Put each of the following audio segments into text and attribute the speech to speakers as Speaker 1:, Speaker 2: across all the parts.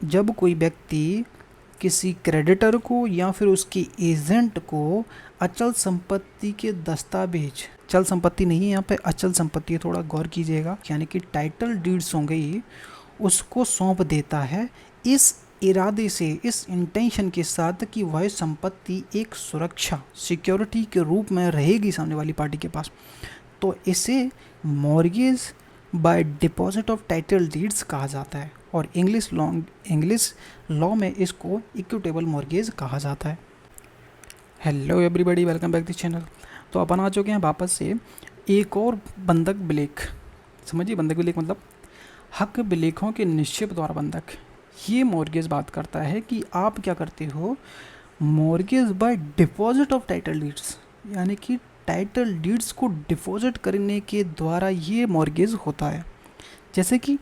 Speaker 1: जब कोई व्यक्ति किसी क्रेडिटर को या फिर उसके एजेंट को अचल संपत्ति के दस्तावेज, चल संपत्ति नहीं है यहाँ पे, अचल संपत्ति है, थोड़ा गौर कीजिएगा, यानी कि टाइटल डीड्स हो गई, उसको सौंप देता है इस इरादे से, इस इंटेंशन के साथ कि वह संपत्ति एक सुरक्षा, सिक्योरिटी के रूप में रहेगी सामने वाली पार्टी के पास, तो इसे mortgage bye deposit of title deeds कहा जाता है। और इंग्लिश लॉ में इसको इक्विटेबल मॉर्गेज कहा जाता है। Hello everybody, welcome back this channel. तो अपन आ चुके हैं वापस से एक और बंधक विलेख। समझिए, बंधक विलेख मतलब हक विलेखों के निक्षेप द्वारा बंधक। ये मॉर्गेज बात करता है कि आप क्या करते हो, mortgage bye deposit of title deeds, यानी कि टाइटल डीड्स को डिपॉजिट करने के द्वारा ये मॉर्गेज होता है। जैसे कि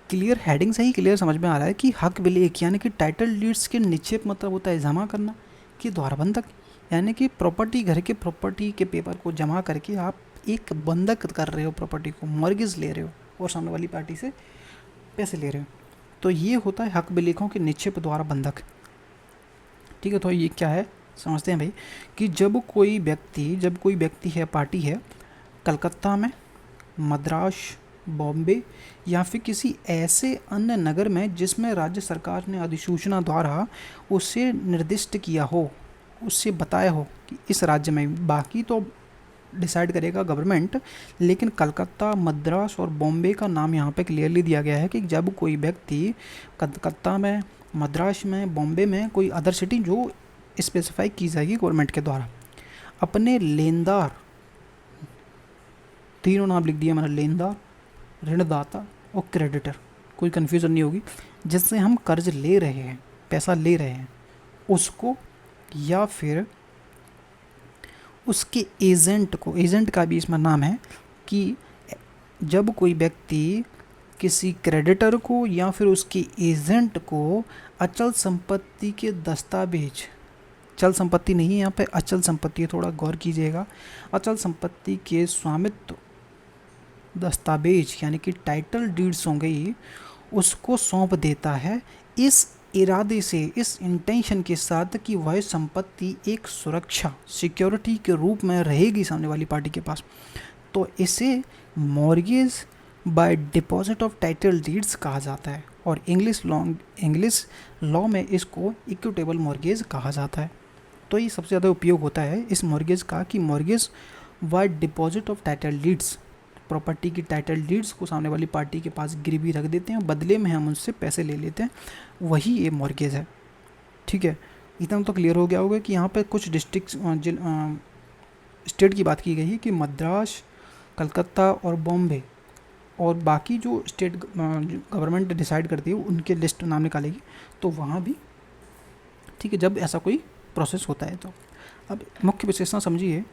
Speaker 1: क्लियर हेडिंग से ही क्लियर समझ में आ रहा है कि हक विलेख यानी कि टाइटल डीड्स के निक्षेप मतलब होता है जमा करना, कि द्वारा बंधक यानी कि प्रॉपर्टी, घर के प्रॉपर्टी के पेपर को जमा करके आप एक बंधक कर रहे हो, प्रॉपर्टी को मॉर्गेज ले रहे हो और सामने वाली पार्टी से पैसे ले रहे हो, तो ये होता है हक विलेखों के निक्षेप द्वारा बंधक। ठीक है, तो ये क्या है समझते हैं भाई, कि जब कोई व्यक्ति है, पार्टी है, कलकत्ता में, मद्रास, बॉम्बे या फिर किसी ऐसे अन्य नगर में जिसमें राज्य सरकार ने अधिसूचना द्वारा उसे निर्दिष्ट किया हो, उससे बताया हो कि इस राज्य में, बाकी तो डिसाइड करेगा गवर्नमेंट, लेकिन कलकत्ता, मद्रास और बॉम्बे का नाम यहाँ पे क्लियरली दिया गया है कि जब कोई व्यक्ति कलकत्ता में, मद्रास में, बॉम्बे में, कोई अदर सिटी जो स्पेसिफाई की जाएगी गवर्नमेंट के द्वारा, अपने लेनदार, तीनों नाम लिख दिया मैंने, लेनदार, ऋणदाता और क्रेडिटर, कोई कन्फ्यूज़न नहीं होगी, जिससे हम कर्ज ले रहे हैं, पैसा ले रहे हैं, उसको या फिर उसके एजेंट को, एजेंट का भी इसमें नाम है, कि जब कोई व्यक्ति किसी क्रेडिटर को या फिर उसके एजेंट को अचल संपत्ति के दस्तावेज, चल संपत्ति नहीं है यहाँ पे, अचल संपत्ति है, थोड़ा गौर कीजिएगा, अचल संपत्ति के स्वामित्व दस्तावेज यानी कि टाइटल डीड्स हो गई, उसको सौंप देता है इस इरादे से, इस इंटेंशन के साथ कि वह संपत्ति एक सुरक्षा, सिक्योरिटी के रूप में रहेगी सामने वाली पार्टी के पास, तो इसे mortgage bye deposit of title deeds कहा जाता है। और इंग्लिश लॉ में इसको इक्विटेबल मॉर्गेज कहा जाता है। तो ये सबसे ज़्यादा उपयोग होता है इस मॉर्गेज का, कि mortgage bye deposit of title deeds, property की टाइटल डीड्स को सामने वाली पार्टी के पास गिरवी रख देते हैं, बदले में हम उनसे पैसे ले लेते हैं, वही ये मॉर्गेज है। ठीक है, इतना तो क्लियर हो गया होगा कि यहाँ पे कुछ डिस्ट्रिक्ट, स्टेट की बात की गई है कि मद्रास, कलकत्ता और बॉम्बे, और बाकी जो स्टेट गवर्नमेंट डिसाइड करती है उनके लिस्ट नाम निकालेगी, तो वहाँ भी ठीक है जब ऐसा कोई प्रोसेस होता है। तो अब मुख्य विशेषता समझिए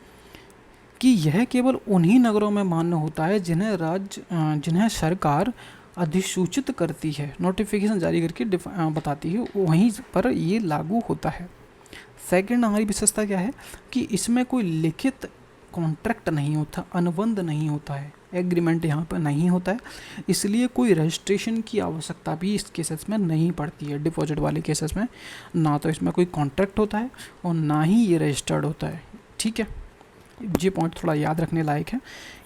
Speaker 1: कि यह केवल उन्हीं नगरों में मान्य होता है जिन्हें सरकार अधिसूचित करती है, नोटिफिकेशन जारी करके बताती है, वहीं पर ये लागू होता है। सेकंड हमारी विशेषता क्या है, कि इसमें कोई लिखित कॉन्ट्रैक्ट नहीं होता, अनुबंध नहीं होता है, एग्रीमेंट यहाँ पर नहीं होता है, इसलिए कोई रजिस्ट्रेशन की आवश्यकता भी इस केसेस में नहीं पड़ती है। डिपॉजिट वाले केसेस में ना तो इसमें कोई कॉन्ट्रैक्ट होता है और ना ही ये रजिस्टर्ड होता है। ठीक है, ये पॉइंट थोड़ा याद रखने लायक है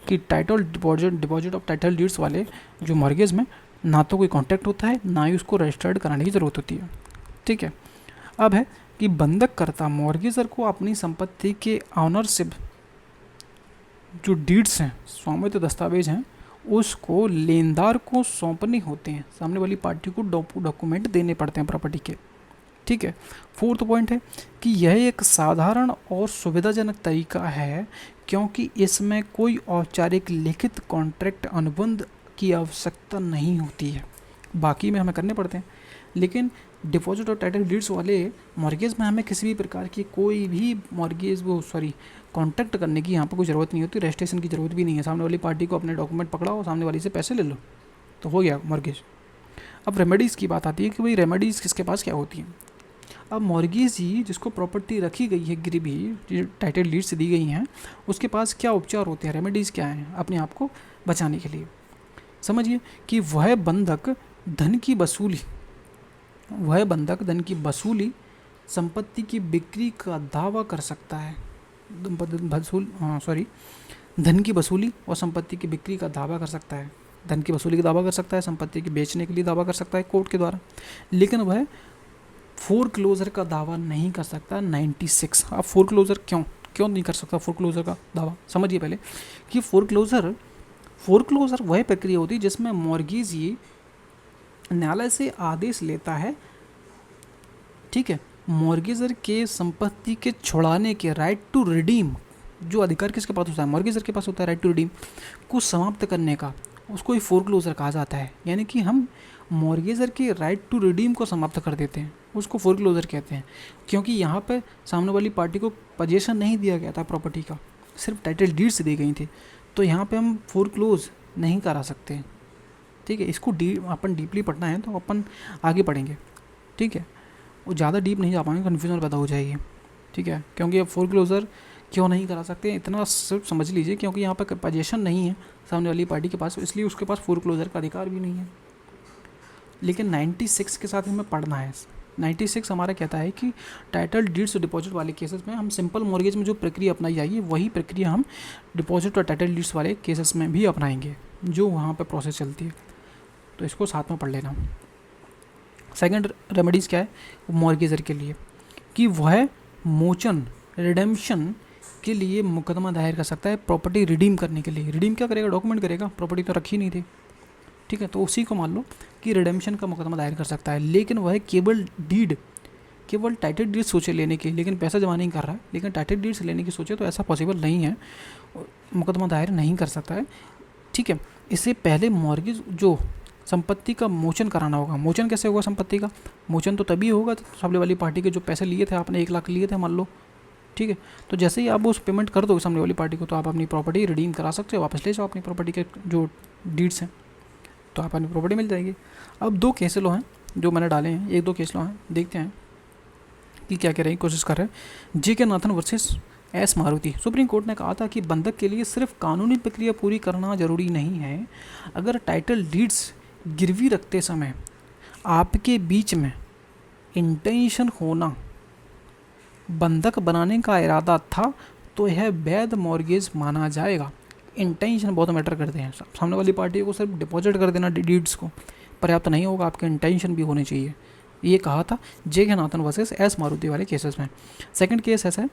Speaker 1: कि title deposit of title deeds वाले जो मॉर्गेज में ना तो कोई कॉन्ट्रैक्ट होता है, ना ही उसको रजिस्टर्ड कराने की ज़रूरत होती है। ठीक है, अब है कि बंधक करता मॉर्गेजर को अपनी संपत्ति के ऑनरशिप जो डीड्स हैं, स्वामित्व दस्तावेज हैं, उसको लेनदार को सौंपने होते हैं, सामने वाली पार्टी को डॉक्यूमेंट देने पड़ते हैं प्रॉपर्टी के। ठीक है, फोर्थ पॉइंट है कि यह एक साधारण और सुविधाजनक तरीका है क्योंकि इसमें कोई औपचारिक लिखित कॉन्ट्रैक्ट, अनुबंध की आवश्यकता नहीं होती है, बाकी में हमें करने पड़ते हैं, लेकिन डिपॉजिट और टाइटल डीड्स वाले मॉर्गेज में हमें किसी भी प्रकार की कोई भी कॉन्ट्रैक्ट करने की यहाँ पर कोई ज़रूरत नहीं होती, रजिस्ट्रेशन की ज़रूरत भी नहीं है। सामने वाली पार्टी को अपने डॉक्यूमेंट पकड़ाओ, सामने वाली से पैसे ले लो, तो हो गया मॉर्गेज। अब रेमेडीज़ की बात आती है कि भाई रेमेडीज़ किसके पास क्या होती हैं। अब मॉर्गेज ही जिसको प्रॉपर्टी रखी गई है गिरवी, जो टाइटल डीड से दी गई हैं, उसके पास क्या उपचार होते हैं, रेमेडीज़ क्या हैं अपने आप को बचाने के लिए। समझिए कि वह बंधक धन की वसूली वह बंधक धन की वसूली, संपत्ति की बिक्री का दावा कर सकता है। धन की वसूली और संपत्ति की बिक्री का दावा कर सकता है। धन की वसूली का दावा कर सकता है, संपत्ति की बेचने के लिए दावा कर सकता है कोर्ट के द्वारा, लेकिन वह फोरक्लोजर का दावा नहीं कर सकता। 96। अब फोरक्लोजर क्यों नहीं कर सकता फोरक्लोजर का दावा, समझिए पहले कि फोरक्लोजर वह प्रक्रिया होती है जिसमें मॉर्गेजी न्यायालय से आदेश लेता है, ठीक है, मॉर्गेजर के संपत्ति के छुड़ाने के राइट टू रिडीम, जो अधिकार किसके पास होता है, मॉर्गेजर के पास होता है, राइट टू रिडीम को समाप्त करने का, उसको ही फोरक्लोजर कहा जाता है। यानी कि हम मॉर्गेजर के राइट टू रिडीम को समाप्त कर देते हैं, उसको फोरक्लोजर कहते हैं, क्योंकि यहाँ पे सामने वाली पार्टी को पोजीशन नहीं दिया गया था प्रॉपर्टी का, सिर्फ टाइटल डीड्स दी गई थी, तो यहाँ पे हम फोरक्लोज नहीं करा सकते, ठीक है। इसको अपन डीपली पढ़ना है तो अपन आगे पढ़ेंगे, ठीक है, वो ज़्यादा डीप नहीं जा पाएंगे, कन्फ्यूजन पैदा हो जाएगी, ठीक है, क्योंकि अब फोरक्लोजर क्यों नहीं करा सकते इतना सिर्फ समझ लीजिए, क्योंकि यहाँ पर पोजीशन नहीं है सामने वाली पार्टी के पास, इसलिए उसके पास फोरक्लोजर का अधिकार भी नहीं है। लेकिन 96 के साथ हमें पढ़ना है। 96 हमारा कहता है कि टाइटल डीड्स और डिपॉजिट वाले केसेस में हम सिंपल मॉर्गेज में जो प्रक्रिया अपनाई जाएगी वही प्रक्रिया हम डिपॉजिट और टाइटल डीड्स वाले केसेस में भी अपनाएंगे, जो वहाँ पर प्रोसेस चलती है, तो इसको साथ में पढ़ लेना। सेकंड रेमेडीज़ क्या है मॉर्गेजर के लिए, कि वह मोचन रिडेम्पशन के लिए मुकदमा दायर कर सकता है प्रॉपर्टी रिडीम करने के लिए। रिडीम क्या करेगा, डॉक्यूमेंट करेगा, प्रॉपर्टी तो रखी नहीं थी, ठीक है, तो उसी को मान लो कि रिडेम्पशन का मुकदमा दायर कर सकता है, लेकिन वह केवल टाइटल डीड्स सोचे लेने की, लेकिन पैसा जमा नहीं कर रहा है, लेकिन टाइटल डीड्स लेने की सोचे तो ऐसा पॉसिबल नहीं है, मुकदमा दायर नहीं कर सकता है, ठीक है। इससे पहले मॉर्गेज जो संपत्ति का मोचन कराना होगा। मोचन कैसे होगा संपत्ति का, मोचन तो तभी होगा सामने वाली पार्टी के जो पैसे लिए थे आपने 1 लाख लिए थे मान लो, ठीक है, तो जैसे ही आप उस पेमेंट कर दोगे सामने वाली पार्टी को, तो आप अपनी प्रॉपर्टी रिडीम करा सकते हो, वापस ले जाओ अपनी प्रॉपर्टी के जो डीड्स हैं, तो आप अपनी प्रॉपर्टी मिल जाएगी। अब 2 केस लो हैं जो मैंने डाले हैं, 1-2 केस लो हैं, देखते हैं कि क्या कह रहे हैं, कोशिश कर रहे हैं। जे के Nathan versus S Maruti. Supreme court ने कहा था कि बंधक के लिए सिर्फ कानूनी प्रक्रिया पूरी करना जरूरी नहीं है, अगर टाइटल डीड्स गिरवी रखते समय आपके बीच में इंटेंशन होना, बंधक बनाने का इरादा था, तो यह वैध मॉर्गेज माना जाएगा। इंटेंशन बहुत मैटर करते हैं, सामने वाली पार्टी को सिर्फ डिपॉजिट कर देना डीड्स को पर्याप्त नहीं होगा, आपके इंटेंशन भी होने चाहिए, ये कहा था जे के नाथन वर्सेस एस मारुति वाले केसेस में। सेकंड केस ऐसा है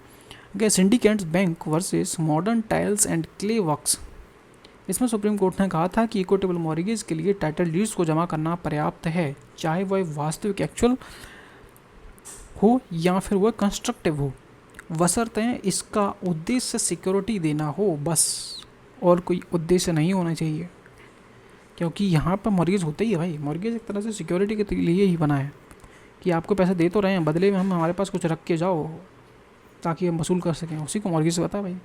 Speaker 1: कि syndicates bank versus modern tiles and clay works. इसमें सुप्रीम कोर्ट ने कहा था कि इक्विटेबल मॉर्गेज के लिए टाइटल डीड्स को जमा करना पर्याप्त है, चाहे वह वास्तविक एक्चुअल हो या फिर वह कंस्ट्रक्टिव हो, बशर्ते इसका उद्देश्य सिक्योरिटी देना हो, बस, और कोई उद्देश्य नहीं होना चाहिए, क्योंकि यहाँ पर मॉर्गेज होता ही है भाई, मॉर्गेज एक तरह से सिक्योरिटी के लिए ही बना है कि आपको पैसे दे तो रहे हैं, बदले में हम हमारे पास कुछ रख के जाओ ताकि हम वसूल कर सकें, उसी को मॉर्गेज बता भाई।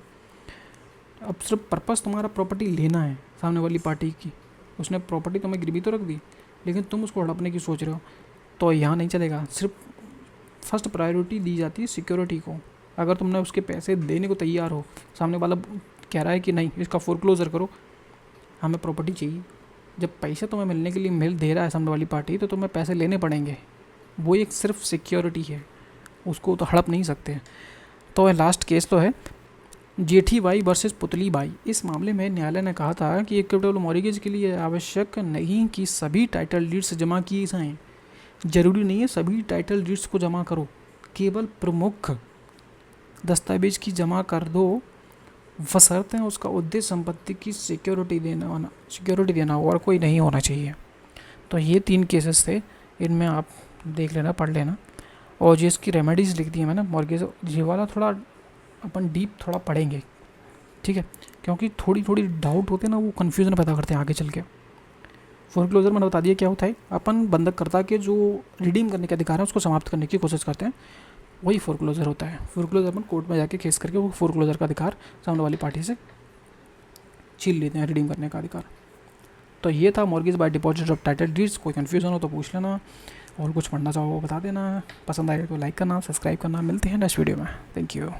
Speaker 1: अब सिर्फ पर्पस तुम्हारा प्रॉपर्टी लेना है सामने वाली पार्टी की, उसने प्रॉपर्टी तुम्हें गिरवी तो रख दी, लेकिन तुम उसको हड़पने की सोच रहे हो, तो यहाँ नहीं चलेगा। सिर्फ फर्स्ट प्रायोरिटी दी जाती है सिक्योरिटी को। अगर तुमने उसके पैसे देने को तैयार हो, सामने वाला कह रहा है कि नहीं इसका फोरक्लोजर करो, हमें प्रॉपर्टी चाहिए, जब पैसे तुम्हें मिलने के लिए दे रहा है सामने वाली पार्टी, तो तुम्हें पैसे लेने पड़ेंगे, वो एक सिर्फ सिक्योरिटी है, उसको तो हड़प नहीं सकते। तो लास्ट केस तो है जेठी बाई वर्सेस पुतली बाई। इस मामले में न्यायालय ने कहा था कि इक्विटेबल मॉर्गेज के लिए आवश्यक नहीं कि सभी टाइटल डीड्स जमा किए जाएँ, जरूरी नहीं है सभी टाइटल डीड्स को जमा करो, केवल प्रमुख दस्तावेज की जमा कर दो, बशर्ते उसका उद्देश्य संपत्ति की सिक्योरिटी देना हो और कोई नहीं होना चाहिए। तो ये 3 केसेस थे, इनमें आप देख लेना, पढ़ लेना, और जो इसकी रेमेडीज़ लिख दी है मैंने मॉर्गेज, ये वाला थोड़ा अपन डीप थोड़ा पढ़ेंगे, ठीक है, क्योंकि थोड़ी डाउट होते हैं ना, वो कन्फ्यूज़न पैदा करते हैं आगे चल के। फोरक्लोजर मैंने बता दिया क्या होता है, अपन बंधककर्ता के जो रिडीम करने के अधिकार है उसको समाप्त करने की कोशिश करते हैं, वही फोरक्लोजर होता है। फोरक्लोजर अपन कोर्ट में जाके केस करके वो फोरक्लोजर का अधिकार सामने वाली पार्टी से छीन लेते हैं, रिडीम करने का अधिकार। तो ये था mortgage bye deposit of title deeds. कोई कन्फ्यूजन हो तो पूछ लेना, और कुछ पढ़ना चाहो वो बता देना, पसंद आए तो लाइक करना, सब्सक्राइब करना। मिलते हैं नेक्स्ट वीडियो में, थैंक यू।